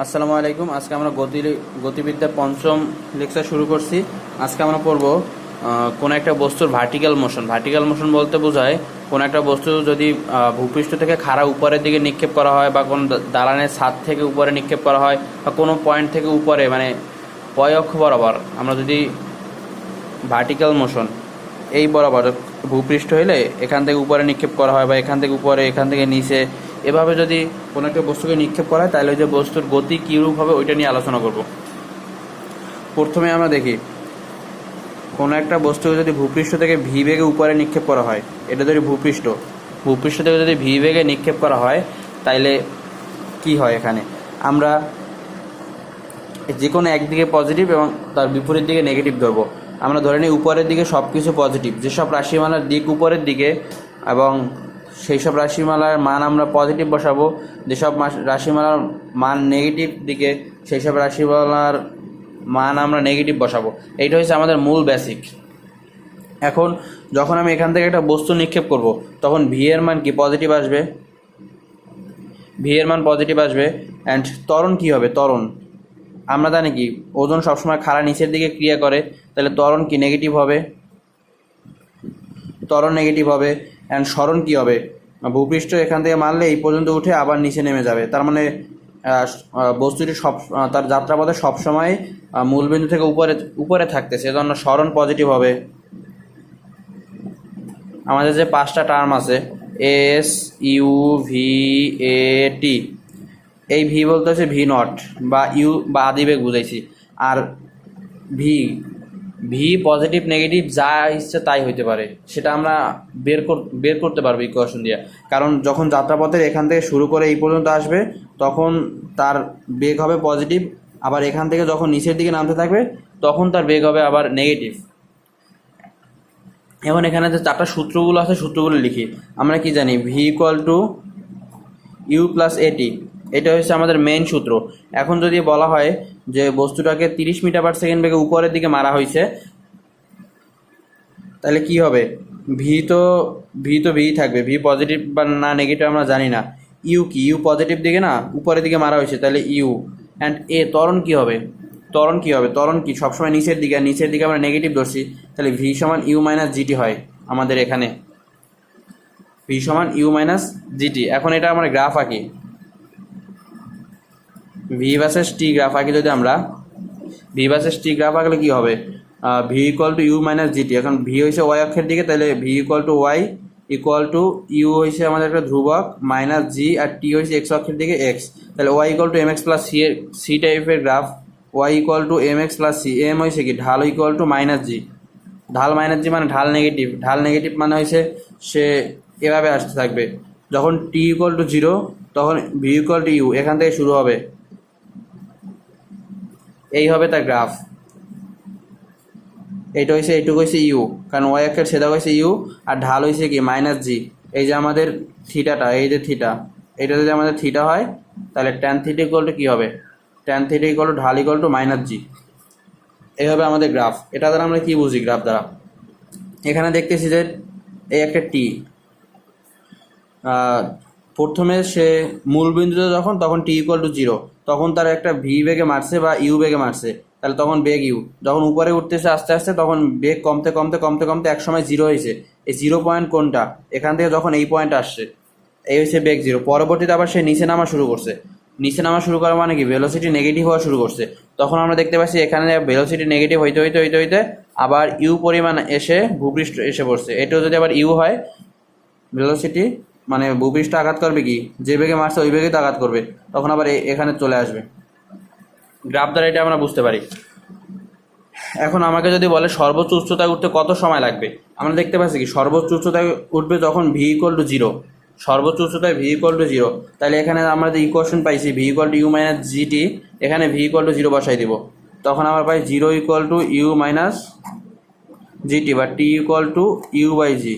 আসসালামু আলাইকুম। আজকে আমরা গতিবিদ্যার পঞ্চম লেকচার শুরু করছি। আজকে আমরা পড়ব কোনো একটা বস্তুর ভার্টিক্যাল মোশন। ভার্টিক্যাল মোশন বলতে বোঝায় কোনো একটা বস্তু যদি ভূপৃষ্ঠ থেকে খাড়া উপরের দিকে নিক্ষেপ করা হয়, বা কোনো দালানের ছাদ থেকে উপরে নিক্ষেপ করা হয়, বা কোনো পয়েন্ট থেকে উপরে মানে পয় অক্ষ বরাবর আমরা যদি ভার্টিক্যাল মোশন এই বরাবর ভূপৃষ্ঠ হলে এখান থেকে উপরে নিক্ষেপ করা হয়, বা এখান থেকে উপরে, এখান থেকে নিচে, এভাবে যদি কোনো একটা বস্তুকে নিক্ষেপ করা হয় তাহলে ওই যে বস্তুর গতি কীরূপ হবে ওইটা নিয়ে আলোচনা করব। প্রথমে আমরা দেখি কোনো একটা বস্তুকে যদি ভূপৃষ্ঠ থেকে ভি বেগে উপরে নিক্ষেপ করা হয়, এটা যদি ভূপৃষ্ঠ থেকে যদি ভি বেগে নিক্ষেপ করা হয় তাইলে কি হয়। এখানে আমরা যে কোনো একদিকে পজিটিভ এবং তার বিপরীত দিকে নেগেটিভ ধরবো। আমরা ধরে নিই উপরের দিকে সব কিছু পজিটিভ, যেসব রাশিমালার দিক উপরের দিকে, এবং সেই সব রাশিমালার মান আমরা পজিটিভ বসাবো। যেসব রাশিমালার মান নেগেটিভ দিকে, সেই সব রাশিমালার মান আমরা নেগেটিভ বসাবো। এইটা হচ্ছে আমাদের মূল বেসিক। এখন যখন আমি এখান থেকে একটা বস্তু নিক্ষেপ করব, তখন ভি এর মান কি পজিটিভ আসবে, ভি এর মান পজিটিভ আসবে। অ্যান্ড ত্বরণ কি হবে, ত্বরণ আমরা জানি কি ওজন সবসময় খাড়া নিচের দিকে ক্রিয়া করে, তাহলে ত্বরণ কি নেগেটিভ হবে, ত্বরণ নেগেটিভ হবে। অ্যান্ড সরণ কি হবে, ভূপৃষ্ঠ এখান থেকে মারলে এই পর্যন্ত উঠে আবার নিচে নেমে যাবে। তার মানে বস্তুটি তার যাত্রাপথে সবসময় মূলবিন্দু থেকে উপরে থাকতেছে, এজন্য সরণ পজিটিভ হবে। আমাদের যে পাঁচটা টার্ম আছে এস ইউ ভি এ টি, এই ভি বলতে হচ্ছে ভি নট বা ইউ বা আদিবেগ বুঝাইছি। আর ভি ভি পজিটিভ নেগেটিভ যা ইচ্ছে তাই হইতে পারে, সেটা আমরা বের করতে পারবো ইকুয়েশন দিয়ে। কারণ যখন যাত্রাপথের এখান থেকে শুরু করে এই পর্যন্ত আসবে তখন তার বেগ হবে পজিটিভ, আবার এখান থেকে যখন নিচের দিকে নামতে থাকবে তখন তার বেগ হবে আবার নেগেটিভ। এখন এখানে যে চারটা সূত্রগুলো আছে সূত্রগুলো লিখি। আমরা কি জানি, V equal to U plus A T, এটা হচ্ছে আমাদের মেইন সূত্র। এখন যদি বলা হয় যে বস্তুটাকে 30 মিটার পার সেকেন্ড বেগে উপরের দিকে মারা হয়েছে, তাহলে কি হবে, ভি থাকবে, ভি পজিটিভ বা না নেগেটিভ আমরা জানি না। ইউ কি, ইউ পজিটিভ দিকে না উপরের দিকে মারা হয়েছে, তাহলে ইউ। অ্যান্ড এ ত্বরণ কি হবে, ত্বরণ কি সবসময় নিচের দিকে, আর নিচের দিকে আমরা নেগেটিভ ধরছি, তাহলে ভি সমান ইউ মাইনাস জিটি হয় আমাদের এখানে, ভি সমান ইউ মাইনাস জিটি। এখন এটা আমরা গ্রাফ আঁকি, ভি ভার্সেস টি গ্রাফ আঁকি। যদি আমরা ভি ভার্সেস টি গ্রাফ আঁকলে কী হবে, V equal to U minus G T. এখন ভি হয়েছে ওয়াই অক্ষের দিকে, তাহলে V equal to Y equal to U হয়েছে আমাদের একটা ধ্রুবক মাইনাস জি, আর টি হয়েছে এক্স অক্ষের দিকে এক্স। তাহলে Y equal to M X plus C টাইপের গ্রাফ। Y equal to M X plus C, M হয়েছে কি ঢাল ইকুয়াল টু মাইনাস জি, ঢাল মাইনাস জি মানে ঢাল নেগেটিভ, ঢাল নেগেটিভ মানে হয়েছে সে এভাবে আসতে থাকবে। যখন টি ইকুয়াল টু জিরো তখন ভি ইকুয়াল টু ইউ, এখান থেকে শুরু হবে, এই হবে তার গ্রাফ। এইটা হয়েছে, এইটুকু হয়েছে ইউ, কারণ ওয়াই অক্ষের সেটা হয়েছে ইউ, আর ঢাল হয়েছে কি মাইনাস জি। এই যে আমাদের থিটাটা, এই যে থিটা, এটা যদি আমাদের থিটা হয় তাহলে ট্যান থিটা ইকুয়াল টু কী হবে, ট্যান থিটা ইকুয়াল টু ঢাল ইকুয়াল টু মাইনাস জি। এই হবে আমাদের গ্রাফ। এটা দ্বারা আমরা কি বুঝি গ্রাফ দ্বারা, এখানে দেখতেছি যে এই একটা টি, প্রথমে সে মূল বিন্দুতে তখন টি ইকুয়াল টু জিরো, তখন তার একটা ভি বেগে মারছে বা ইউ বেগে মারছে, তাহলে তখন বেগ ইউ। যখন উপরে উঠতেছে আস্তে আস্তে তখন বেগ কমতে কমতে কমতে কমতে একসময় জিরো হয়েছে। এই জিরো পয়েন্ট কোনটা, এখান থেকে যখন এই পয়েন্ট আসছে এই হচ্ছে বেগ জিরো। পরবর্তীতে আবার সে নিচে নামা শুরু করছে, নিচে নামা শুরু করা মানে কি ভেলোসিটি নেগেটিভ হওয়া শুরু করছে। তখন আমরা দেখতে পাচ্ছি এখানে ভেলোসিটি নেগেটিভ হইতে হইতে হইতে হইতে আবার ইউ পরিমাণ এসে ভূপৃষ্ঠ এসে পড়ছে। এটাও যদি আবার ইউ হয়, ভেলোসিটি মানে ভূপৃষ্ঠ আঘাত করবে কি, যে বেগে মারছে ওই বেগে তো আঘাত করবে, তখন আবার এখানে চলে আসবে। গ্রাফ দ্বারা এটা আমরা বুঝতে পারি। এখন আমাকে যদি বলে সর্বোচ্চ উচ্চতায় উঠতে কত সময় লাগবে, আমরা দেখতে পাচ্ছি কি সর্বোচ্চ উচ্চতায় উঠবে যখন ভি ইকুয়াল টু জিরো, সর্বোচ্চ উচ্চতায় ভি ইকুয়াল টু জিরো। তাহলে এখানে আমরা যে ইকুয়েশন পাইছি V equal to U minus GT, এখানে ভি ইকুয়াল টু জিরো বসাই দিব, তখন আমরা পাই zero equal to U minus GT বা T equal to U by G.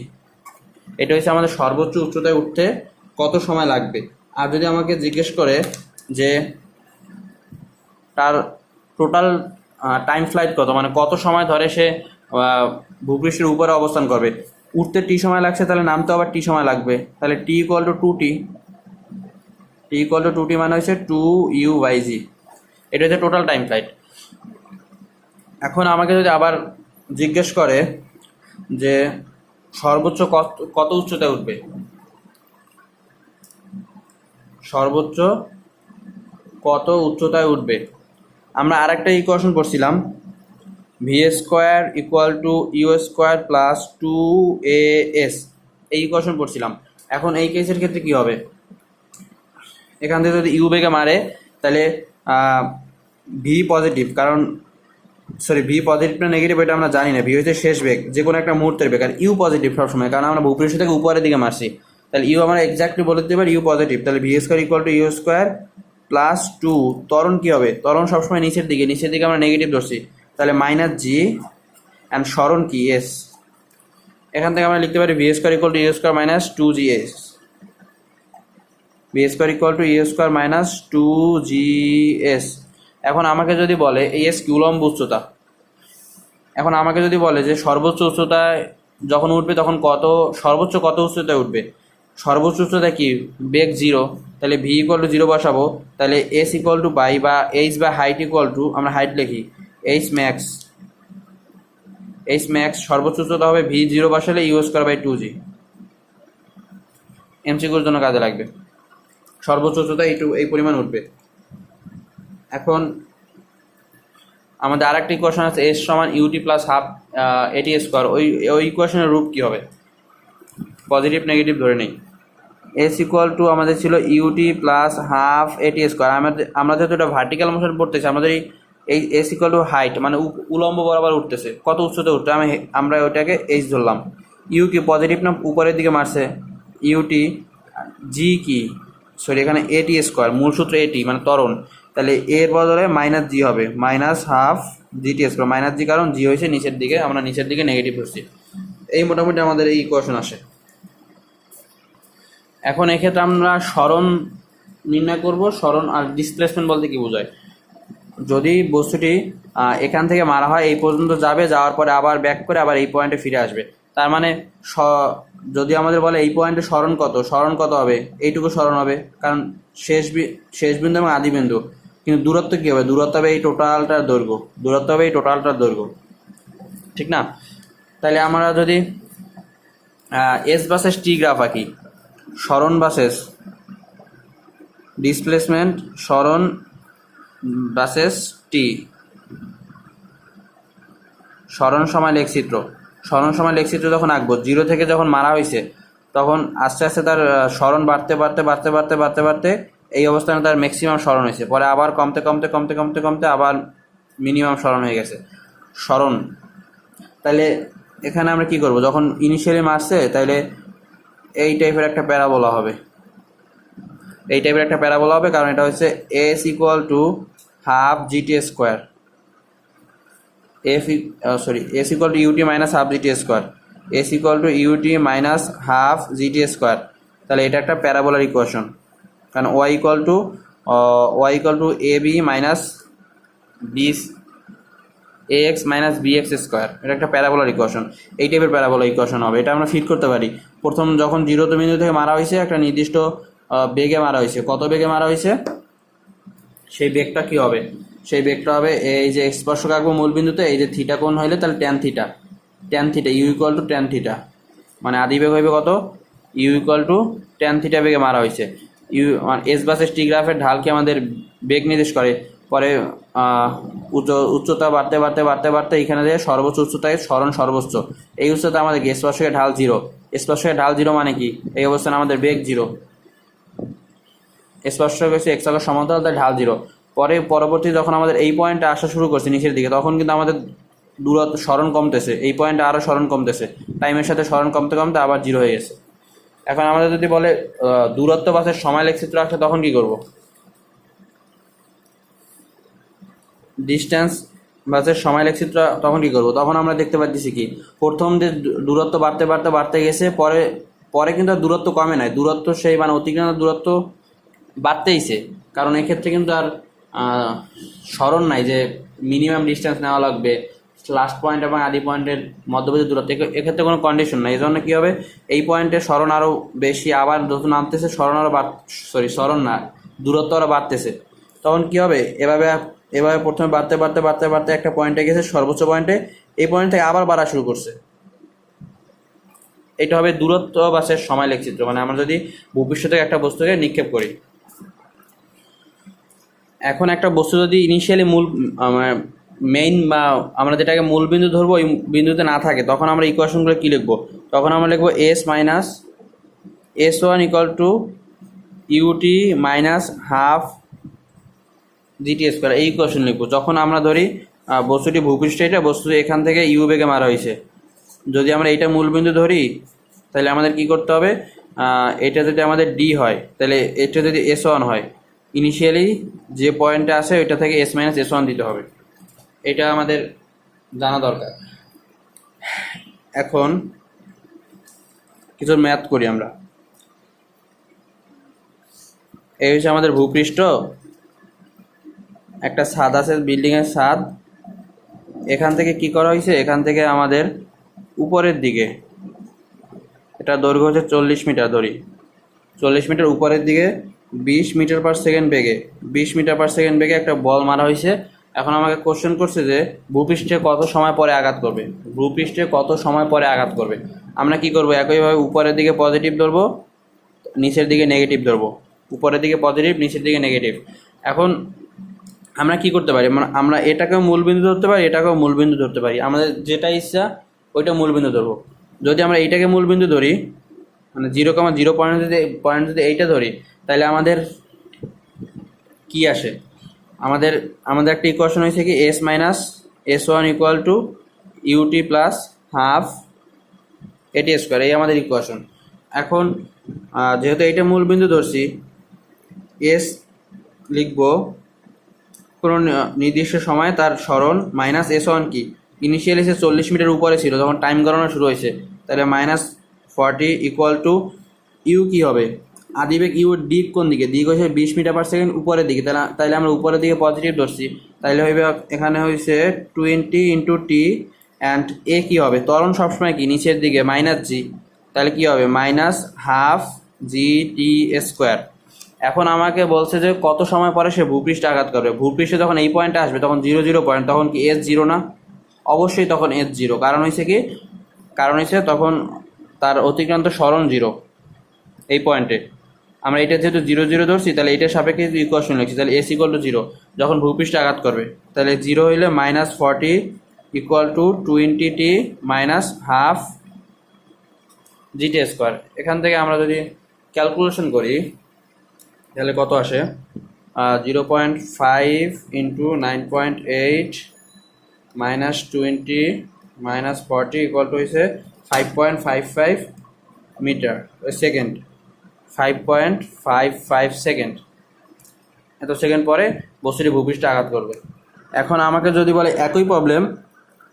এটা হচ্ছে আমাদের সর্বোচ্চ উচ্চতায় উঠতে কত সময় লাগবে। আর যদি আমাকে জিজ্ঞেস করে যে তার টোটাল টাইম ফ্লাইট কত, মানে কত সময় ধরে সে ভূপৃষ্ঠের উপরে অবস্থান করবে, উঠতে টি সময় লাগছে তাহলে নামতে আবার টি সময় লাগবে, তাহলে T equal to two T, T equal to 2t মানে হচ্ছে 2u/g। এটা হচ্ছে টোটাল টাইম ফ্লাইট। এখন আমাকে যদি আবার জিজ্ঞেস করে যে সর্বোচ্চ কত উচ্চতায় উঠবে, সর্বোচ্চ কত উচ্চতায় উঠবে, আমরা আরেকটা ইকুয়েশন পড়ছিলাম v² = u² প্লাস 2as, এই ইকুয়েশন পড়ছিলাম। এখন এই কেসের ক্ষেত্রে কি হবে, এখান থেকে যদি ইউ বেগে মারে তাহলে ভি পজিটিভ, কারণ ভি পজিটিভ না নেগেটিভ এটা আমরা জানি না, ভি হচ্ছে শেষ বেগ, যে কোনো একটা মুহূর্তের বেগ, আর ইউ পজিটিভ সবসময়, কারণ আমরা ভূপৃষ্ঠ থেকে উপরের দিকে মারছি, তাহলে ইউ আমরা এক্স্যাক্টলি বলে দিতে পারি ইউ পজিটিভ। তাহলে v² = u² প্লাস 2, ত্বরণ কী হবে, ত্বরণ সবসময় নিচের দিকে আমরা নেগেটিভ ধরছি, তাহলে -g অ্যান্ড সরণ কি এস। এখান থেকে আমরা লিখতে পারি v² = u² - 2gs, v² = u² - 2gs। এখন আমাকে যদি বলে এই এস কি উলম্ব উচ্চতা, এখন আমাকে যদি বলে যে সর্বোচ্চ উচ্চতায় যখন উঠবে তখন সর্বোচ্চ কত উচ্চতায় উঠবে, সর্বোচ্চ উচ্চতা কি বেগ 0, তাহলে v = 0 বসাবো, তাহলে s = বাই বা h বা হাইট আমরা হাইট লিখি h max, সর্বোচ্চ উচ্চতা হবে v 0 বসালে u²/2g। এমসিকিউর জন্য কাজে লাগবে, সর্বোচ্চ উচ্চতা এই পরিমাণ উঠবে। এখন আমাদের আরেকটি ইকুয়েশন আছে s = ut + ½ at², ওই ইকুয়েশনের রূপ কি হবে, পজিটিভ নেগেটিভ ধরে নেই। s = আমাদের ছিল ut + ½ at², আমরা যেহেতু এটা ভার্টিক্যাল মোশন পড়তেছি, আমাদের এই s = হাইট মানে উলম্ব বরাবর উঠতেছে, কত উচ্চতা উঠতে আমরা ওইটাকে h ধরলাম। u কি পজিটিভ না উপরের দিকে মারছে, ut, g কি এখানে at², মূল সূত্র at মানে ত্বরণ, তাহলে এর বদলে -g হবে, -½ gt², -g কারণ g হয়েছে নিচের দিকে, আমরা নিচের দিকে নেগেটিভ ধরছি। এই মোটামুটি আমাদের এই ইকুয়েশন আসে। এখন এক্ষেত্রে আমরা সরণ নির্ণয় করব। সরণ আর ডিসপ্লেসমেন্ট বলতে কি বোঝায়, যদি বস্তুটি এখান থেকে মারা হয় এই পর্যন্ত যাবে, যাওয়ার পরে আবার ব্যাক করে আবার এই পয়েন্টে ফিরে আসবে, তার মানে যদি আমাদের বলে এই পয়েন্টে সরণ কত হবে, এইটুকু সরণ হবে, কারণ শেষ বিন্দু এবং আদি বিন্দু, কিন্তু দূরত্ব কী হবে, দূরত্ব হবে এই টোটালটার দৈর্ঘ্য, ঠিক না? তাহলে আমরা যদি এস ভার্সেস টি গ্রাফ আঁকি, সরণ ভার্সেস ডিসপ্লেসমেন্ট, সরণ ভার্সেস টি, সরণ সময় লেখচিত্র যখন আঁকবো, 0 থেকে যখন মারা হয়েছে তখন আস্তে আস্তে তার সরণ বাড়তে এই অবস্থানে তার ম্যাক্সিমাম সরণ হয়েছে, পরে আবার কমতে আবার মিনিমাম সরণ হয়ে গেছে সরণ। তাহলে এখানে আমরা কি করব, যখন ইনিশিয়ালি মারছে তাহলে এই টাইপের একটা প্যারাবোলা হবে, কারণ এটা হচ্ছে s = ½ gt², s = ut - ½ gt², s = ut - ½ gt², তাহলে এটা একটা প্যারাবোলার ইকুয়েশন, কারণ y = ab - ax - bx², এটা একটা প্যারাবোলার ইকুয়েশন। এই টাইপের প্যারাবোলার ইকুয়েশন হবে, এটা আমরা ফিট করতে পারি। প্রথম যখন 0 বিন্দু থেকে মারা হয়েছে, একটা নির্দিষ্ট বেগে মারা হয়েছে, কত বেগে মারা হয়েছে, সেই বেগটা কি হবে, সেই বেগটা হবে এই যে স্পর্শক আঁকবো মূল বিন্দুতে, এই যে থিটা কোণ হইলে তাহলে tan θ, u = tan θ, মানে আদি বেগ হইবে কত, u = tan θ বেগে মারা হয়েছে। এস ভার্সেস টি গ্রাফের ঢালকে আমাদের বেগ নির্দেশ করে, পরে উচ্চতা বাড়তে এখানে দিয়ে সর্বোচ্চ উচ্চতায় সরণ সর্বোচ্চ, এই উচ্চতা আমাদের স্পর্শকের ঢাল 0, স্পর্শকের ঢাল 0 মানে কি, এই অবস্থানে আমাদের বেগ 0, স্পর্শক হচ্ছে x অক্ষ সমান্তরাল, তাই ঢাল 0। পরবর্তী যখন আমাদের এই পয়েন্টে আসা শুরু করছে নিচের দিকে, তখন কিন্তু আমাদের দূরত্ব সরণ কমতেছে, এই পয়েন্টে আরও সরণ কমতেছে, টাইমের সাথে সরণ কমতে আবার 0 হয়ে গেছে। এখন আমাদের যদি বলে দূরত্ব ভার্সেস সময় লেখচিত্র আসে, তখন কি করব, ডিস্টেন্স ভার্সেস সময় লেখচিত্র তখন কি করব, তখন আমরা দেখতে পাচ্ছি কি প্রথম যে দূরত্ব বাড়তে গেছে, পরে কিন্তু আর দূরত্ব কমে নাই, দূরত্ব সেই মানে অতিক্রান্ত দূরত্ব বাড়তেইছে, কারণ এক্ষেত্রে কিন্তু আর সরণ নাই যে মিনিমাম ডিস্টেন্স নেওয়া লাগবে লাস্ট পয়েন্ট এবং আদি পয়েন্টের মধ্যবর্তী দূরত্ব, এক্ষেত্রে কোনো কন্ডিশন নাই। এই জন্য কী হবে, এই পয়েন্টে সরণ আরও বেশি, আবার যত নামতেছে সরণ আরও সরণ না, দূরত্ব আরও বাড়তেছে, তখন কি হবে, এভাবে এভাবে প্রথমে বাড়তে বাড়তে বাড়তে বাড়তে একটা পয়েন্টে গেছে, সর্বোচ্চ পয়েন্টে, এই পয়েন্ট থেকে আবার বাড়া শুরু করছে। এটা হবে দূরত্ব বা সময় লেখচিত্র। মানে আমরা যদি ভূপৃষ্ঠ থেকে একটা বস্তুকে নিক্ষেপ করি, এখন একটা বস্তু যদি ইনিশিয়ালি মূল মেইন বা আমরা যেটাকে মূল বিন্দু ধরবো ওই বিন্দুতে না থাকে, তখন আমরা ইকুয়েশনগুলো কী লিখবো, তখন আমরা লিখবো S minus S one equal to U T minus half G T square, এই ইকুয়েশন লিখবো। যখন আমরা ধরি বস্তুটি ভূপৃষ্ঠে, এটা বস্তু এখান থেকে ইউ বেগে মারা হয়েছে, যদি আমরা এইটা মূলবিন্দু ধরি তাহলে আমাদের কি করতে হবে, এটা যদি আমাদের ডি হয় তাহলে এটা যদি এস ওয়ান হয়, ইনিশিয়ালি যে পয়েন্টে আসে ওইটা থেকে এস মাইনাস এস ওয়ান দিতে হবে, এটা আমাদের জানা দরকার। এখন কিছু ম্যাথ করি আমরা। এই হচ্ছে আমাদের ভূপৃষ্ঠ, একটা ছাদ আছে, বিল্ডিংয়ের ছাদ। এখান থেকে কি করা হয়েছে, এখান থেকে আমাদের উপরের দিকে, এটা দৈর্ঘ্য হচ্ছে 40 মিটার, ধরি 40 মিটার, উপরের দিকে 20 মিটার পার সেকেন্ড বেগে 20 মিটার পার সেকেন্ড বেগে একটা বল মারা হয়েছে। এখন আমাকে কোশ্চেন করছে যে ভূপৃষ্ঠে কত সময় পরে আঘাত করবে, ভূপৃষ্ঠে কত সময় পরে আঘাত করবে। আমরা কি করব, একইভাবে উপরের দিকে পজিটিভ ধরবো, নিচের দিকে নেগেটিভ ধরবো, উপরের দিকে পজিটিভ, নিচের দিকে নেগেটিভ। এখন আমরা কি করতে পারি, মানে আমরা এটাকেও মূলবিন্দু ধরতে পারি, এটাকেও মূলবিন্দু ধরতে পারি, আমাদের যেটা ইচ্ছা ওইটা মূলবিন্দু ধরবো। যদি আমরা এইটাকে মূলবিন্দু ধরি, মানে 0,0 পয়েন্ট যদি এইটা ধরি, তাহলে আমাদের কি আসে, আমাদের একটা ইকুয়েশন হয়েছে কি S minus S one equal to U T plus half A T square, এই আমাদের ইকুয়েশন। এখন যেহেতু এইটা মূলবিন্দু ধরছি, এস লিখবো কোনো নির্দিষ্ট সময়ে তার সরণ, মাইনাস এস ওয়ান কি, ইনিশিয়ালি সে 40 মিটার উপরে ছিল, তখন টাইম গণনা শুরু হয়েছে, তাহলে -40 ইকুয়াল টু ইউ কি হবে, আদিবেগ ইউ দিক কোন দিকে, দিক হয়েছে 20 মিটার পার সেকেন্ড উপরের দিকে, তাহলে আমরা উপরের দিকে পজিটিভ ধরছি, তাহলে হইবে এখানে হয়েছে 20 ইন্টু টি, অ্যান্ড এ কী হবে, ত্বরণ সবসময় কি নিচের দিকে, মাইনাস জি, তাহলে কী হবে minus half G T square. এখন আমাকে বলছে যে কত সময় পরে সে ভূপৃষ্ঠে আঘাত করবে, ভূপৃষ্ঠে যখন এই পয়েন্টে আসবে তখন 0,0 পয়েন্ট, তখন কি এস জিরো না, অবশ্যই তখন এস জিরো, কারণ হয়েছে তখন তার অতিক্রান্ত সরণ জিরো এই পয়েন্টে। আমরা এটা যেহেতু 0,0 ধরছি, তাহলে এটার সাপেক্ষে ইকুয়েশন লিখছি, তাহলে এস ইকুয়াল টু 0 যখন ভূপৃষ্ঠে আঘাত করবে, তাহলে 0 হইলে -40 equal two 20t minus half G T square. এখান থেকে আমরা যদি ক্যালকুলেশন করি তাহলে কত আসে, 0.5 into 9.8 minus 20 minus 40 equal two হয়েছে 5.55 মিটার সেকেন্ড, 5.55 সেকেন্ড। এত সেকেন্ড পরে বস্তুটি ভূপৃষ্ঠে আঘাত করবে। এখন আমাকে যদি বলে একই প্রবলেম,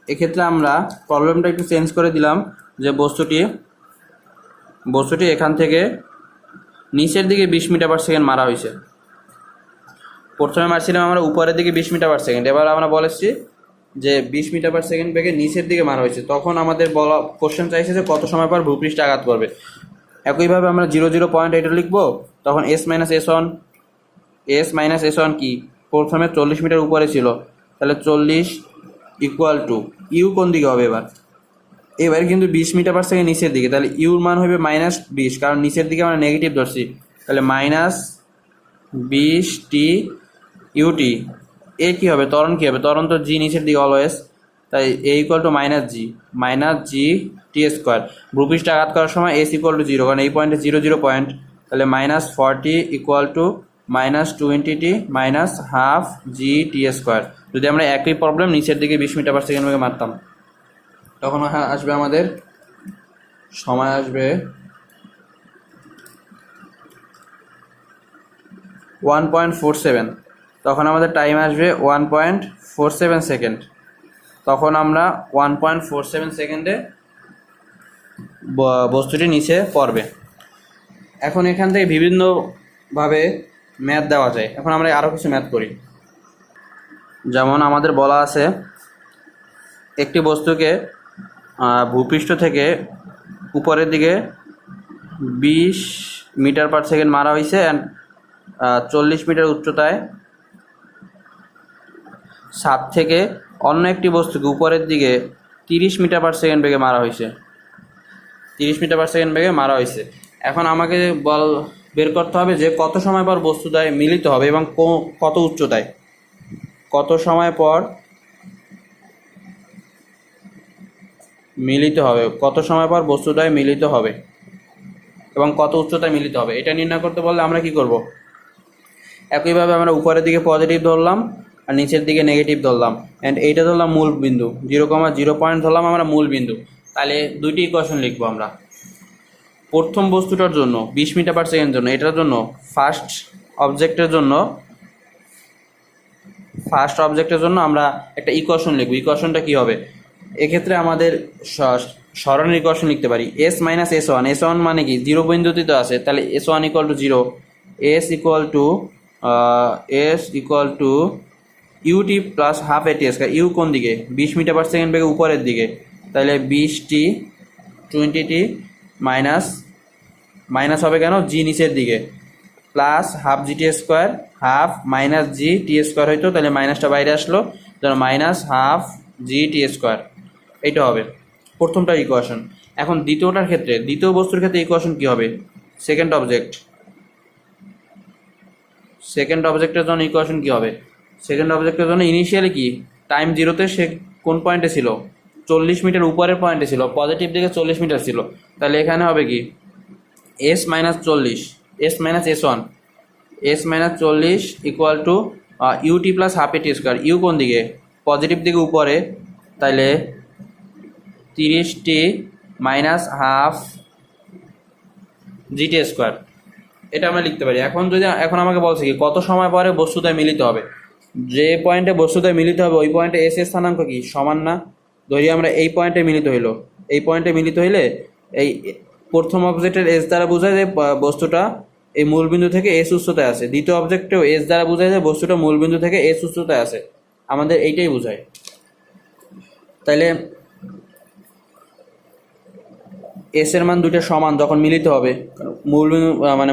এক্ষেত্রে আমরা প্রবলেমটা একটু চেঞ্জ করে দিলাম, যে বস্তুটি এখান থেকে নিচের দিকে 20 মিটার পার সেকেন্ড মারা হয়েছে। প্রথমে মারছিলাম আমরা উপরের দিকে 20 মিটার পার সেকেন্ড, এবার আমরা বলেছি যে 20 মিটার পার সেকেন্ড বেগে নিচের দিকে মারা হয়েছে, তখন আমাদের বলা কোশ্চেন চাইছে যে কত সময় পর ভূপৃষ্ঠে আঘাত করবে। একইভাবে আমরা 0,0 পয়েন্ট এটা লিখবো, তখন এস মাইনাস এস ওয়ান কি, প্রথমে 40 মিটার উপরে ছিল, তাহলে 40 ইকুয়াল টু ইউ কোন দিকে হবে, এবার কিন্তু 20 মিটার পার সেকেন্ড নিচের দিকে, তাহলে ইউর মান হবে -20, কারণ নিচের দিকে আমরা নেগেটিভ ধরছি, তাহলে -20t ইউটি। এ কী হবে, ত্বরণ কী হবে, ত্বরণ তো জি নিচের দিকে অলওয়েজ, তাই A equal to -g T square. ভূপৃষ্ঠে আঘাত করার সময় এস ইকুয়াল টু 0, কারণ এই পয়েন্টে 0,0 পয়েন্ট, তাহলে -40 equal two -20t minus half G T square. যদি আমরা একই প্রবলেম নিচের দিকে 20 মিটার পার সেকেন্ড বেগে মারতাম, তখন আসবে আমাদের সময় আসবে 1.47, তখন আমাদের টাইম আসবে 1.47 সেকেন্ড, তখন আমরা 1.47 সেকেন্ডে বস্তুটি নিচে পড়বে। এখন এখান থেকে বিভিন্নভাবে ম্যাথ দেওয়া যায়। এখন আমরা আরও কিছু ম্যাথ করি, যেমন আমাদের বলা আছে একটি বস্তুকে ভূপৃষ্ঠ থেকে উপরের দিকে 20 মিটার পার সেকেন্ড মারা হয়েছে, অ্যান্ড 40 মিটার উচ্চতায় ছাদ থেকে অন্য একটি বস্তুকে উপরের দিকে 30 মিটার পার সেকেন্ড বেগে মারা হয়েছে। 30 মিটার পার সেকেন্ড বেগে মারা হয়েছে। এখন আমাকে বের করতে হবে যে কত সময় পর বস্তুদ্বয় মিলিত হবে এবং কত উচ্চতায়, কত সময় পর মিলিত হবে, কত সময় পর বস্তুদ্বয় মিলিত হবে এবং কত উচ্চতায় মিলিত হবে, এটা নির্ণয় করতে বললে আমরা কি করব? একইভাবে আমরা উপরের দিকে পজিটিভ ধরলাম আর নিচের দিকে নেগেটিভ ধরলাম, অ্যান্ড এইটা ধরলাম মূল বিন্দু, 0,0 পয়েন্ট ধরলাম আমরা মূল বিন্দু। তাহলে দুইটি ইকুয়েশন লিখবো আমরা। প্রথম বস্তুটার জন্য 20 মিটার পার সেকেন্ড জন্য, এটার জন্য ফার্স্ট অবজেক্টের জন্য আমরা একটা ইকুয়েশন লিখব। ইকুয়েশনটা কি হবে? এক্ষেত্রে আমাদের সরণের ইকুয়েশন লিখতে পারি s মাইনাস s1। s1 মানে কি 0 বিন্দুতে তো আছে, তাহলে s1 equal to 0, s equal to ut plus half at square. U কোন দিকে? 20 মিটার পার সেকেন্ড বেগে উপরের দিকে, তাহলে 20t 20t মাইনাস হবে কেন? জি নিচের দিকে, plus half gt square, half minus G T square হইতো, তাহলে মাইনাসটা বাইরে আসলো, minus half G T square. এইটা হবে প্রথমটার ইকুয়েশন। এখন দ্বিতীয়টার ক্ষেত্রে, দ্বিতীয় বস্তুর ক্ষেত্রে ইকুয়েশন কি হবে? সেকেন্ড অবজেক্টের জন্য ইকুয়েশন কি হবে? সেকেন্ড অবজেক্টের জন্য ইনিশিয়ালি কি টাইম জিরোতে সে কোন পয়েন্টে ছিল? 40 মিটার উপরের পয়েন্টে ছিল, পজিটিভ দিকে 40 মিটার ছিল, তাহলে এখানে হবে কি s minus 40, s minus s1, s minus 40 equal to ut plus half at square. U কোন দিকে? পজিটিভ দিকে উপরে, তাহলে 30t minus half gt square. এটা আমরা লিখতে পারি। এখন আমাকে বলছে কি কত সময় পরে বস্তুদ্বয় মিলিত হবে। যে পয়েন্টে বস্তুদ্বয় মিলিত হবে ওই পয়েন্টে এস এর স্থানাঙ্ক কি সমান না? ধরি আমরা এই পয়েন্টে মিলিত হইলো, এই পয়েন্টে মিলিত হইলে এই প্রথম অবজেক্টের এস দ্বারা বোঝায় যে বস্তুটা এই মূলবিন্দু থেকে এস উচ্চতায় আছে, দ্বিতীয় অবজেক্টেও এস দ্বারা বোঝায় যে বস্তুটা মূলবিন্দু থেকে এস উচ্চতায় আছে। আমাদের এইটাই বোঝায়। তাইলে এস এর মান দুইটা সমান যখন মিলিত হবে,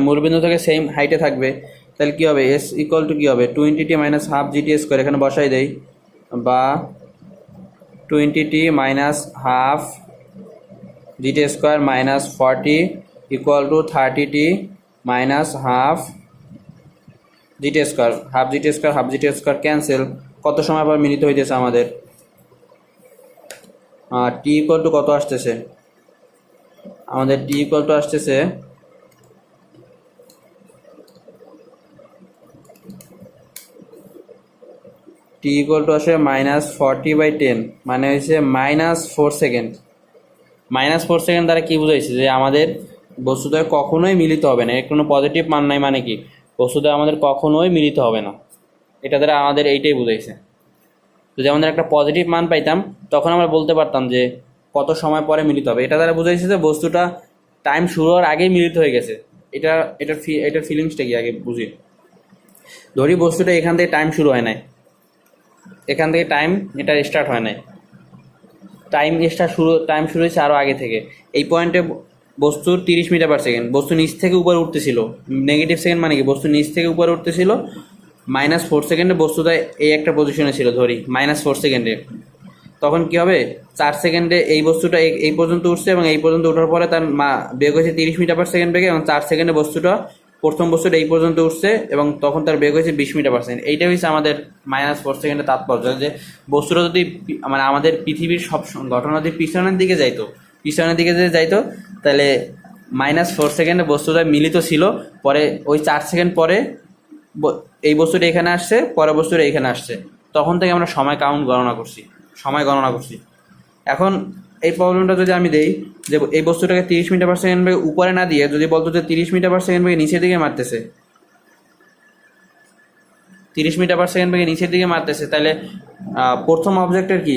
মূলবিন্দু থেকে সেম হাইটে থাকবে, তাহলে কি হবে? এস ইকুয়াল টু কি হবে? 20t minus half G T square, এখানে বসাই দেই, বা 20t minus half G T square minus 40 equal two 30t minus half G T square. Half G T square cancel. কত সময় পর মিলিত হইতেছে আমাদের? টি ইকুয়াল টু কত আসতেছে আমাদের? টি ইকুয়াল টু আসতেছে আসে -40/10, মানে হয়েছে -4 সেকেন্ড। -4 সেকেন্ড দ্বারা কি বুঝাইছে? যে আমাদের বস্তুদ্বয় কখনোই মিলিত হবে না। এর কোনো পজিটিভ মান নাই, মানে কি বস্তুদ্বয় আমাদের কখনোই মিলিত হবে না। এটা দ্বারা আমাদের এইটাই বুঝাইছে। যদি আমাদের একটা পজিটিভ মান পাইতাম তখন আমরা বলতে পারতাম যে কত সময় পরে মিলিত হবে। এটা দ্বারা বুঝাইছে যে বস্তুটা টাইম শুরু হওয়ার আগেই মিলিত হয়ে গেছে। এটার ফিলিংসটা কি আগে বুঝি। ধরি বস্তুটা এখান থেকে টাইম শুরু হয় নাই, এখান থেকে এটা স্টার্ট হয় নাই, টাইম শুরু হয়েছে আরও আগে থেকে। এই পয়েন্টে বস্তুর 30 মিটার পার সেকেন্ড, বস্তু নিচ থেকে উপরে উঠতেছিল। নেগেটিভ সেকেন্ড মানে কি বস্তু নিচ থেকে উপরে উঠতেছিল, -4 সেকেন্ডে বস্তুটা এই একটা পজিশনে ছিল, ধরি -4 সেকেন্ডে। তখন কি হবে? 4 সেকেন্ডে এই বস্তুটা এই পর্যন্ত উঠছে এবং এই পর্যন্ত ওঠার পরে তার বেগ হয়েছে 30 মিটার পার সেকেন্ড বেগে, এবং 4 সেকেন্ডে প্রথম বস্তুটা এই পর্যন্ত উঠছে এবং তখন তার বেগ হয়েছে 20 মিটার পার সেকেন্ড। এইটা হচ্ছে আমাদের -4 সেকেন্ডের তাৎপর্য। যে বস্তুটা যদি আমাদের পৃথিবীর সব ঘটনা যদি পিছনের দিকে যাইতো তাহলে -4 সেকেন্ডে বস্তুটা মিলিত ছিল, পরে ওই 4 সেকেন্ড পরে এই বস্তুটা এখানে আসছে, পরে বস্তুটা এখানে আসছে, তখন থেকে আমরা সময় গণনা করছি। এখন এই প্রবলেমটা যদি আমি দেই যে এই বস্তুটাকে 30 মিটার পার সেকেন্ড বেগে উপরে না দিয়ে যদি বলতো যে 30 মিটার পার সেকেন্ড বেগে নিচের দিকে মারতেছে, 30 মিটার পার সেকেন্ড বেগে নিচের দিকে মারতেছে, তাহলে প্রথম অবজেক্টের কি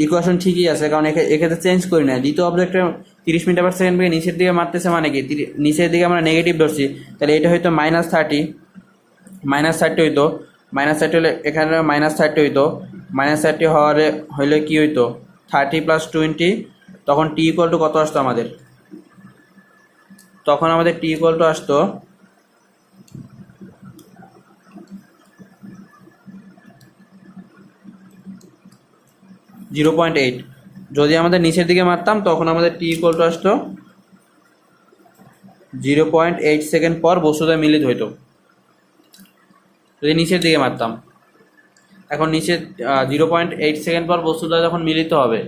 ইকুয়েশন ঠিকই আছে, কারণ এক্ষেত্রে চেঞ্জ করি না। দ্বিতীয় অবজেক্টের 30 মিটার পার সেকেন্ড বেগে নিচের দিকে মারতেছে, মানে কি নিচের দিকে আমরা নেগেটিভ ধরছি, তাহলে এটা হয়তো -30 হইতো, -30 হলে এখানে -30 হইতো, -30 হইলে কি হইতো 30 + 20, তখন টি ইকুয়াল টু কত আসতো আমাদের? তখন আমাদের টি ইকুয়াল টু আসতো 0.8। যদি আমাদের নিচের দিকে মারতাম তখন আমাদের টি ইকুয়াল টু আসতো 0.8 সেকেন্ড পর বস্তুটা মিলিত হইতো, যদি নিচের দিকে মারতাম। এখন নিচে 0.8 সেকেন্ড পর বস্তুটা যখন মিলিত হবে,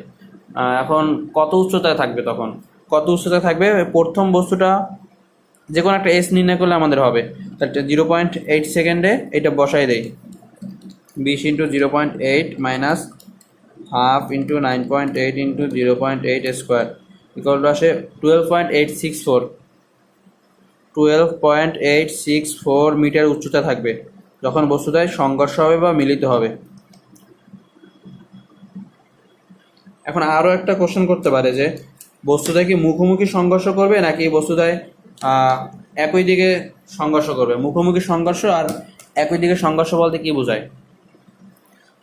এখন কত উচ্চতায় থাকবে, তখন কত উচ্চতায় থাকবে, প্রথম বস্তুটা যে কোনো একটা এস নির্ণয় করলে আমাদের হবে। তাহলে 0.8 সেকেন্ডে এটা বসাই দেই, 20 into 0.8 minus half into 9.8 into 0.8 square equal to আসে 12.864 মিটার উচ্চতা থাকবে যখন বস্তুটায় সংঘর্ষ হবে বা মিলিত হবে। এখন আরও একটা কোশ্চেন করতে পারে যে বস্তুটায় কি মুখোমুখি সংঘর্ষ করবে নাকি বস্তুটায় একই দিকে সংঘর্ষ করবে। মুখোমুখি সংঘর্ষ আর একই দিকে সংঘর্ষ বলতে কি বোঝায়?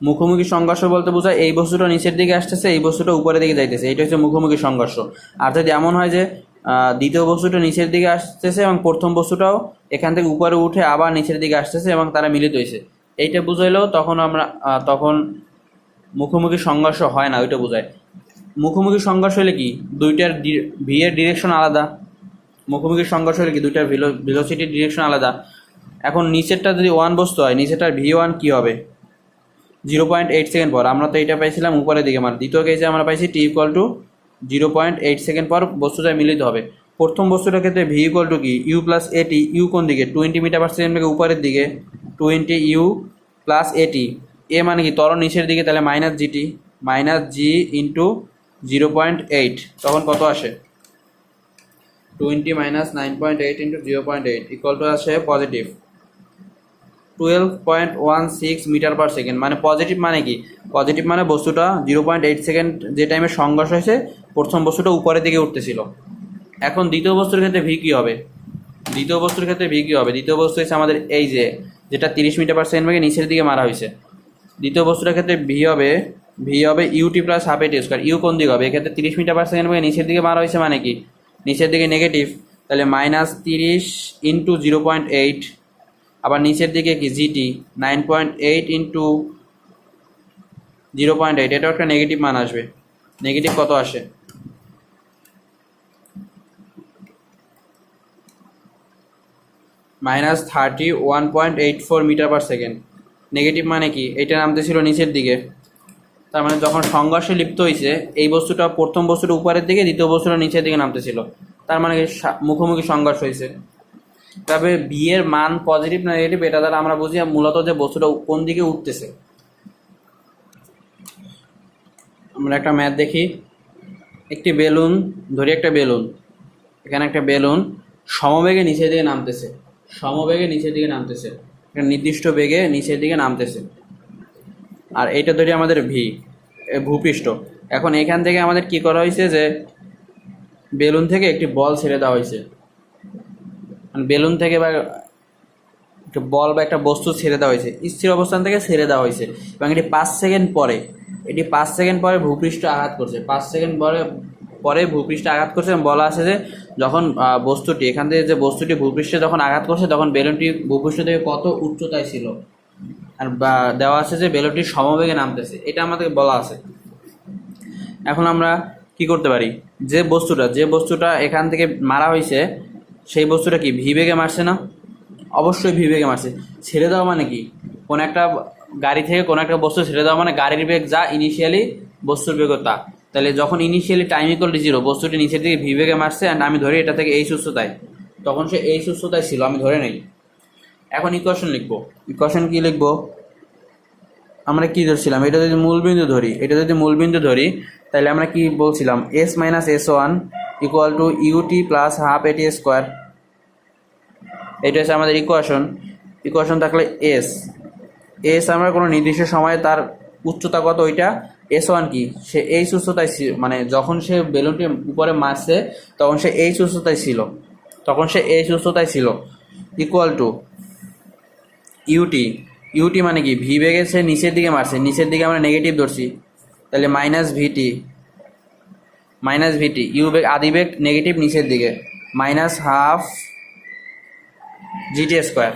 মুখোমুখি সংঘর্ষ বলতে বোঝায় এই বস্তুটা নিচের দিকে আসতেছে, এই বস্তুটা উপরের দিকে যাইতেছে, এটা হচ্ছে মুখোমুখি সংঘর্ষ। আর যদি এমন হয় যে দ্বিতীয় বস্তুটা নিচের দিকে আসতেছে এবং প্রথম বস্তুটাও এখান থেকে উপরে উঠে আবার নিচের দিকে আসতেছে এবং তারা মিলিত হয়েছে, এইটা বুঝাইলেও তখন আমরা তখন মুখোমুখি সংঘর্ষ হয় না, ওইটা বোঝায়। মুখোমুখি সংঘর্ষ হলে কি দুইটার ভি এর ডিরেকশন আলাদা, মুখোমুখি সংঘর্ষ হলে কি দুইটার ভেলোসিটির ডিরেকশন আলাদা। এখন নিচেরটা যদি 1 বস্তু হয়, নিচেরটার V1 কী হবে 0.8 সেকেন্ড পর। আমরা তো এটা পাইছিলাম উপরের দিকে, মানে দ্বিতীয় কেসে আমরা পাইছি টি ইকুয়াল টু 0.8 সেকেন্ড পর বস্তুটা মিলিত হবে। প্রথম বস্তুটার ক্ষেত্রে ভি ইকুয়াল টু কি ইউ প্লাস এটি, ইউ কোন দিকে 20 মিটার পার সেকেন্ড থেকে উপরের দিকে, 20 ইউ প্লাস এটি, এ মানে কি ত্বরণ নিচের দিকে, তাহলে minus GT, minus G into 0.8, তখন কত আসে 20 মাইনাস 9.8 ইন্টু 0.8 ইকুয়াল টু আসে পজিটিভ 12.16 মিটার পার সেকেন্ড। মানে পজিটিভ মানে কি, পজিটিভ মানে বস্তুটা 0.8 সেকেন্ড যে টাইমে সংঘর্ষ হয়েছে প্রথম বস্তুটা উপরের দিকে উঠতেছিল। এখন দ্বিতীয় বস্তুর ক্ষেত্রে ভি কী হবে, দ্বিতীয় বস্তুর ক্ষেত্রে ভি কী হবে, দ্বিতীয় বস্তু হচ্ছে আমাদের এই যে যেটা 30 মিটার পার সেকেন্ড বেগে নিচের দিকে মারা হয়েছে, দ্বিতীয় বস্তুটার ক্ষেত্রে ভি হবে UT plus half A T square. U কোন দিকে হবে, এক্ষেত্রে 30 মিটার পার সেকেন্ড বেগে নিচের দিকে মারা হয়েছে, মানে কি নিচের দিকে নেগেটিভ, তাহলে মাইনাস 30 ইন্টু 0.8, আবার নিচের দিকে কি জিটি 9.8 ইন্টু 0.8, এটাও একটা নেগেটিভ মান আসবে। নেগেটিভ কত আসে minus 31.84 meter per second. Negative মানে কি এটা নামতেছিল নিচের দিকে, তার মানে যখন সংঘর্ষে লিপ্ত হয়েছে এই বস্তুটা প্রথম বস্তুটা উপরের দিকে, দ্বিতীয় বস্তুটা নিচের দিকে নামতেছিল, তার মানে মুখোমুখি সংঘর্ষ হয়েছে। তবে বি এর মান পজিটিভ না নেগেটিভ এটা দ্বারা আমরা বুঝি মূলত যে বস্তুটা কোন দিকে উঠতেছে। আমরা একটা ম্যাথ দেখি, একটি বেলুন ধরি, একটা বেলুন, এখানে একটা বেলুন সমবেগে নিচের দিকে নামতেছে, সমবেগে নিচের দিকে নামতেছে, একটা নির্দিষ্ট বেগে নিচের দিকে নামতেছে, আর এইটা ধরি আমাদের ভি ভূপৃষ্ঠ। এখন এখান থেকে আমাদের কি করা হয়েছে যে বেলুন থেকে একটি বল ছেড়ে দেওয়া হয়েছে, বেলুন থেকে বা একটা বল বা একটা বস্তু ছেড়ে দেওয়া হয়েছে, স্থির অবস্থান থেকে ছেড়ে দেওয়া হয়েছে, এবং এটি 5 সেকেন্ড পরে, এটি 5 সেকেন্ড পরে ভূপৃষ্ঠ আঘাত করছে, 5 সেকেন্ড পরে ভূপৃষ্ঠে আঘাত করছে। এবং বলা আছে যে যখন বস্তুটি এখান থেকে যে বস্তুটি ভূপৃষ্ঠে যখন আঘাত করছে তখন বেলুনটি ভূপৃষ্ঠ থেকে কত উচ্চতায় ছিল, আর দেওয়া আছে যে বেলুনটি সমবেগে নামতেছে, এটা আমাদের বলা আছে। এখন আমরা কি করতে পারি, যে বস্তুটা এখান থেকে মারা হয়েছে সেই বস্তুটা কি ভি বেগে মারছে না, অবশ্যই ভি বেগে মারছে। ছেড়ে দেওয়া মানে কি, কোন একটা গাড়ি থেকে কোনো একটা বস্তু ছেড়ে দেওয়া মানে গাড়ির বেগ যা ইনিশিয়ালি বস্তুর বেগ তা, তাহলে যখন ইনিশিয়ালি টাইম ইকুয়াল টু 0 বস্তুটি নিচের দিকে ভি বেগে মারছে, অ্যান্ড আমি ধরি এটা থেকে এই উচ্চতায়, তখন সে এই উচ্চতায় ছিল, আমি ধরে নেই। এখন ইকুয়েশন লিখবো, ইকুয়েশন কি লিখবো, আমরা কি ধরছিলাম, এটা যদি মূলবিন্দু ধরি, এটা যদি মূলবিন্দু ধরি তাহলে আমরা কি বলছিলাম S minus S1 equal to U T plus half A T square. এটা হচ্ছে আমাদের ইকুয়েশন থাকলে এস আমরা কোনো নির্দিষ্ট সময়ে তার উচ্চতা কত ওইটা, S1 কি সে এই উচ্চতায়, মানে যখন সে বেলুনটি উপরে মারছে তখন সে এই উচ্চতায় ছিল, ইকুয়াল টু ইউটি মানে কি ভি বেগে সে নিচের দিকে মারছে, নিচের দিকে আমরা নেগেটিভ ধরছি, তাহলে মাইনাস ভিটি ইউ বেগ আদি বেগ নেগেটিভ নিচের দিকে, মাইনাস হাফ জিটি স্কোয়ার।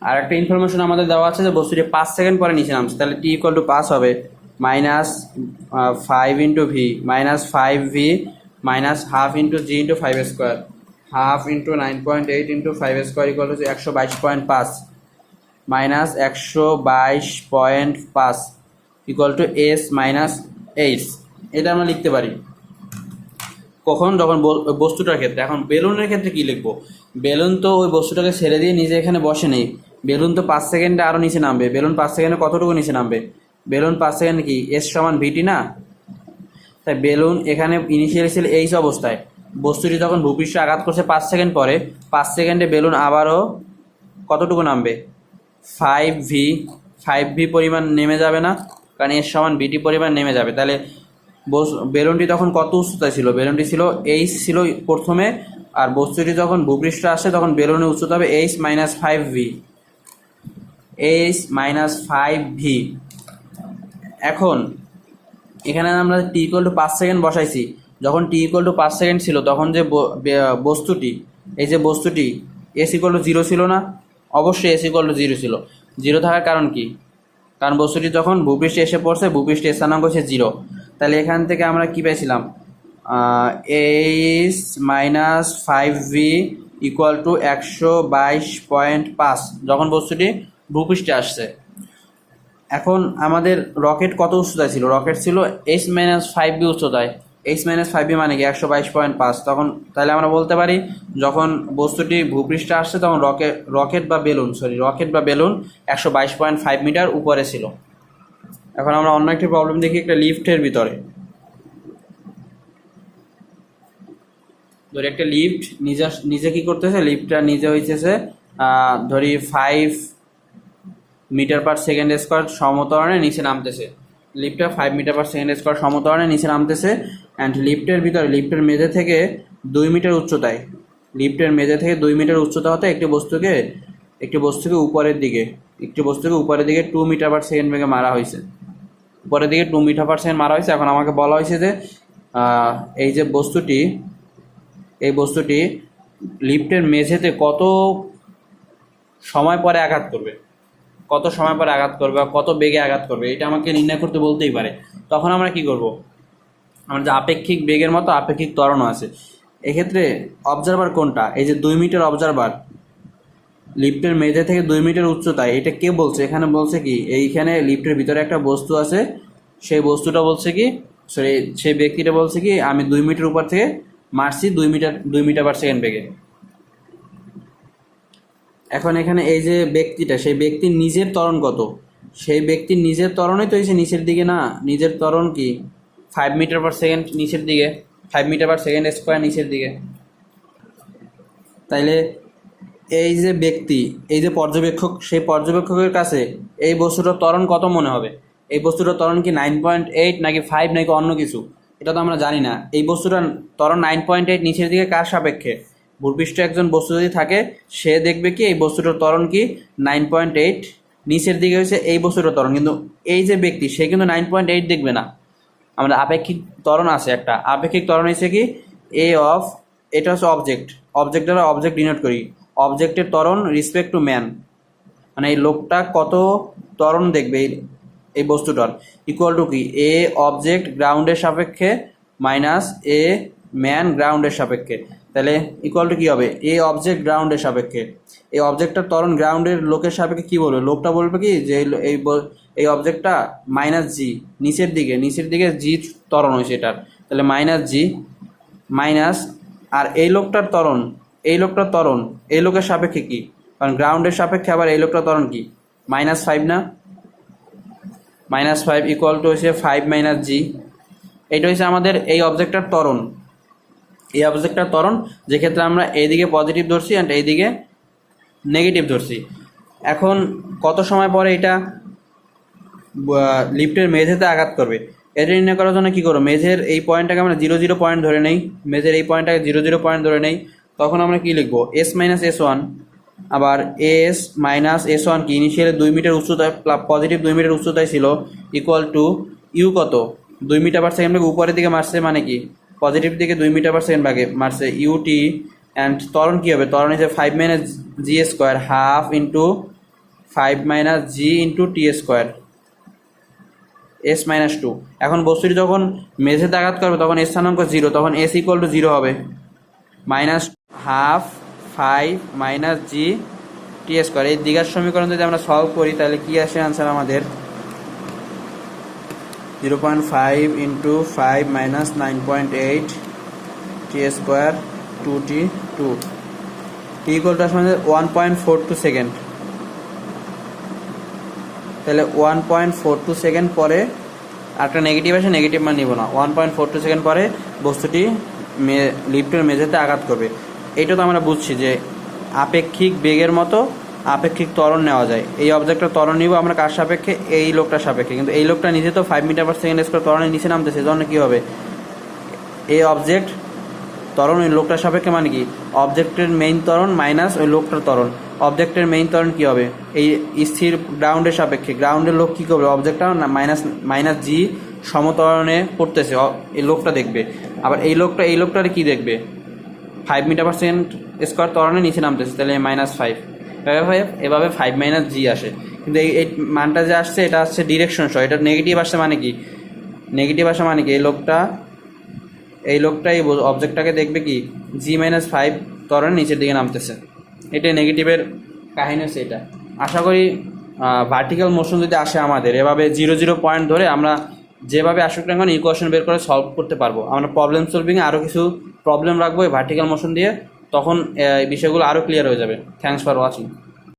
আর একটা ইনফরমেশন আমাদের দেওয়া আছে যে বস্তুটি 5 সেকেন্ড পরে নিচে নামছে, তাহলে টি ইকুয়াল টু 5 হবে minus 5 × v minus 5v minus half into G into 5² half into 9.8 into 5² equal to 122.5 minus 122.5 equal to S minus H. এটা আমরা লিখতে পারি কখন, যখন বস্তুটার ক্ষেত্রে। এখন বেলুনের ক্ষেত্রে কি লিখবো? বেলুন তো ওই বস্তুটাকে ছেড়ে দিয়ে নিজে এখানে বসে নেই, বেলুন তো 5 সেকেন্ডে আরও নিচে নামবে। বেলুন 5 সেকেন্ডে কতটুকু নিচে নামবে? বেলুন 5 সেকেন্ডে কি এস সমান ভিটি না? তাই বেলুন এখানে ইনিশিয়ালি ছিল এইচ অবস্থায়, বস্তুটি যখন ভূপৃষ্ঠে আঘাত করছে 5 সেকেন্ড পরে, 5 সেকেন্ডে বেলুন আবারও কতটুকু নামবে? 5v পরিমাণ নেমে যাবে না? কারণ এস সমান ভিটি পরিমাণ নেমে যাবে। তাহলে বেলুনটি তখন কত উচ্চতায় ছিল? বেলুনটি ছিল এইচ ছিল প্রথমে, আর বস্তুটি যখন ভূপৃষ্ঠে আসে তখন বেলুনের উচ্চতা হবে H minus 5v। H minus 5v। এখন এখানে আমরা টি ইকুয়াল টু 5 সেকেন্ড বসাইছি। যখন টি ইকুয়াল টু 5 সেকেন্ড ছিল তখন যে বস্তুটি, এই যে বস্তুটি এস ইকুয়াল টু 0 ছিল না? অবশ্যই এস ইকুয়াল টু 0 ছিল। 0 থাকার কারণ কি? কারণ বস্তুটি যখন ভূপৃষ্ঠে এসে পড়ছে, ভূপৃষ্ঠে স্থানাঙ্ক হচ্ছে 0। তাহলে এখান থেকে আমরা কি পেয়েছিলাম? H minus 5v equal to 122.5 যখন বস্তুটি ভূপৃষ্ঠে আসছে। এখন আমাদের রকেট কত উচ্চতায় ছিল? রকেট ছিল এইচ মাইনাস 5v উচ্চতায়। এইচ মাইনাস 5v মানে কি 122.5। তখন তাহলে আমরা বলতে পারি যখন বস্তুটি ভূপৃষ্ঠে আসছে তখন রকেট বা বেলুন 122.5 মিটার উপরে ছিল। এখন আমরা অন্য একটি প্রবলেম দেখি, একটা লিফটের ভিতরে। ধরি একটা লিফট নিজে কি করতেছে? লিফটটা নিজে হইতেছে ধরি 5 মিটার/সেকেন্ড² সমত্বরণে নিচে নামতেছে। লিফটটা 5 মিটার/সেকেন্ড² সমত্বরণে নিচে নামতেছে। অ্যান্ড লিফটের ভিতরে, লিফটের মেঝে থেকে 2 মিটার উচ্চতায়, লিফটের মেঝে থেকে 2 মিটার উচ্চতা হতে একটি বস্তুকে উপরের দিকে 2 মিটার/সেকেন্ড বেগে মারা হয়েছে। উপরের দিকে 2 মিটার/সেকেন্ড মারা হয়েছে। এখন আমাকে বলা হয়েছে যে এই যে বস্তুটি লিফটের মেঝেতে কত সময় পরে আঘাত করবে, বা কত বেগে আঘাত করবে, এটা আমাকে নির্ণয় করতে বলতেই পারে। তখন আমরা কি করব? আমার যে আপেক্ষিক বেগের মতো আপেক্ষিক ত্বরণও আছে। এক্ষেত্রে অবজারভার কোনটা? এই যে 2 মিটার অবজারভার, লিফটের মেঝে থেকে 2 মিটার উচ্চতায়, এটা কে বলছে? এখানে বলছে কি এইখানে লিফটের ভিতরে একটা বস্তু আছে, সেই বস্তুটা বলছে কি, সেই ব্যক্তিটা বলছে কি আমি 2 মিটার উপর থেকে মারছি 2 মিটার/সেকেন্ড বেগে। এখন এখানে এই যে ব্যক্তিটা, সেই ব্যক্তির নিজের ত্বরণ কত? সেই ব্যক্তির নিজের ত্বরণই তো হয়েছে নিচের দিকে না? নিজের ত্বরণ কি 5 মিটার/সেকেন্ড নিচের দিকে, 5 মিটার/সেকেন্ড² নিচের দিকে। তাইলে এই যে ব্যক্তি, এই যে পর্যবেক্ষক, সেই পর্যবেক্ষকের কাছে এই বস্তুটার ত্বরণ কত মনে হবে? এই বস্তুটার ত্বরণ কি 9.8 নাকি 5 নাকি অন্য কিছু? এটা তো আমরা জানি না। এই বস্তুটার ত্বরণ 9.8 নিচের দিকে কার সাপেক্ষে? ভূপৃষ্ঠে একজন বস্তু যদি থাকে, সে দেখবে কি এই বস্তুটার ত্বরণ কি 9.8 নিচের দিকে হয়েছে এই বস্তুটার ত্বরণ। কিন্তু এই যে ব্যক্তি, সে কিন্তু 9.8 দেখবে না। আমাদের আপেক্ষিক ত্বরণ আছে একটা। আপেক্ষিক ত্বরণ হচ্ছে কি এটা হচ্ছে অবজেক্ট দ্বারা অবজেক্ট ডিনোট করি। অবজেক্টের ত্বরণ রিসপেক্ট টু ম্যান, মানে এই লোকটা কত ত্বরণ দেখবে এই বস্তুটার, ইকুয়াল টু কি এ অবজেক্ট গ্রাউন্ডের সাপেক্ষে মাইনাস এ ম্যান গ্রাউন্ডের সাপেক্ষে। তাহলে ইকুয়াল টু কী হবে? এ অবজেক্ট গ্রাউন্ডের সাপেক্ষে। এই অবজেক্টটার ত্বরণ গ্রাউন্ডের লোকের সাপেক্ষে কী বলবে? লোকটা বলবে কি যে এই অবজেক্টটা মাইনাস জি নিচের দিকে জি ত্বরণ হয়েছে এটার। তাহলে মাইনাস জি মাইনাস, আর এই লোকটার ত্বরণ এই লোকের সাপেক্ষে কি? কারণ গ্রাউন্ডের সাপেক্ষে আবার এই লোকটার ত্বরণ কি? -5 না? -5 ইকুয়াল টু হচ্ছে 5 মাইনাস জি। এটা হচ্ছে আমাদের এই অবজেক্টটার ত্বরণ। এই অবজেক্টটার ত্বরণ, যেক্ষেত্রে আমরা এইদিকে পজিটিভ ধরছি অ্যান্ড এইদিকে নেগেটিভ ধরছি। এখন কত সময় পরে এটা লিফটের মেঝেতে আঘাত করবে, এটা নির্ণয় করার জন্য কী করবো? মেঝের এই পয়েন্টটাকে আমরা 0 পয়েন্ট ধরে নেই। মেঝের এই পয়েন্টটাকে 0 পয়েন্ট ধরে নেই। তখন আমরা কি লিখবো? s মাইনাস s1, আবার s মাইনাস s1 কি ইনিশিয়ালি 2 মিটার উচ্চতায়, পজিটিভ 2 মিটার উচ্চতায় ছিল, ইকুয়াল টু ইউ কত? 2 মিটার/সেকেন্ড ভাগে উপরের দিকে মারছে, মানে কি পজিটিভ দিকে 2 মিটার/সেকেন্ড ভাগে মারছে, ইউটি। অ্যান্ড ত্বরণ কী হবে? ত্বরণ হচ্ছে 5 minus G square, half into 5 minus G into T square. S minus two. এখন বস্তুটি যখন মেঝেতে আঘাত করবে তখন এস স্থানাঙ্ক 0, তখন এস ইকুয়াল টু 0 হবে, minus half 5 minus G T square. এই দ্বিঘাত সমীকরণ যদি আমরা সলভ করি তাহলে কি আসে আনসার আমাদের? 0.5 ইন্টু 5 মাইনাস 9.8 টি স্কোয়ার 2t 2 টি ইকুয়াল টু আসলে 1.42 সেকেন্ড। তাহলে 1.42 সেকেন্ড পরে একটা নেগেটিভ আসে, নেগেটিভ মান নিব না, 1.42 সেকেন্ড পরে বস্তুটি লিফটের মেঝেতে আঘাত করবে। এইটা তো আমরা বুঝছি যে আপেক্ষিক বেগের মতো আপেক্ষিক ত্বরণ নেওয়া যায়। এই অবজেক্টটা ত্বরণ নিব আমরা কার সাপেক্ষে? এই লোকটার সাপেক্ষে। কিন্তু এই লোকটা নিজে তো 5 মিটার পার সেকেন্ড স্কোয়ার ত্বরণের নিচে নামতেছে, সেজন্য কী হবে? এই অবজেক্ট ত্বরণ ওই লোকটার সাপেক্ষে মানে কি? অবজেক্টের মেইন ত্বরণ মাইনাস ওই লোকটার ত্বরণ। অবজেক্টের মেইন ত্বরণ কী হবে? এই স্থির গ্রাউন্ডের সাপেক্ষে গ্রাউন্ডের লোক কী করবে? অবজেক্টটা মাইনাস জি সমত্বরণে পড়তেছে, এই লোকটা দেখবে। আবার এই লোকটার কি দেখবে? 5 মিটার পার সেকেন্ড স্কোয়ার ত্বরণের নিচে নামতেছে, তাহলে -5 এভাবে 5 মাইনাস জি আসে। কিন্তু এই মানটা যে আসছে এটা আসছে ডিরেকশন সহ, এটা নেগেটিভ আসছে মানে কি? নেগেটিভ আসে মানে কি? এই লোকটা এই অবজেক্টটাকে দেখবে কি g-5 ত্বরণের নিচের দিকে নামতেছে। এটাই নেগেটিভের কাহিনী হচ্ছে এটা। আশা করি ভার্টিক্যাল মোশন যদি আসে আমাদের এভাবে 0 পয়েন্ট ধরে আমরা যেভাবে আসুক না কেন ইকুয়েশন বের করে সলভ করতে পারবো। আমরা প্রবলেম সলভিংয়ে আরও কিছু প্রবলেম রাখবো এই ভার্টিক্যাল মোশন দিয়ে, তখন এই বিষয়গুলো আরও ক্লিয়ার হয়ে যাবে। Thanks for watching.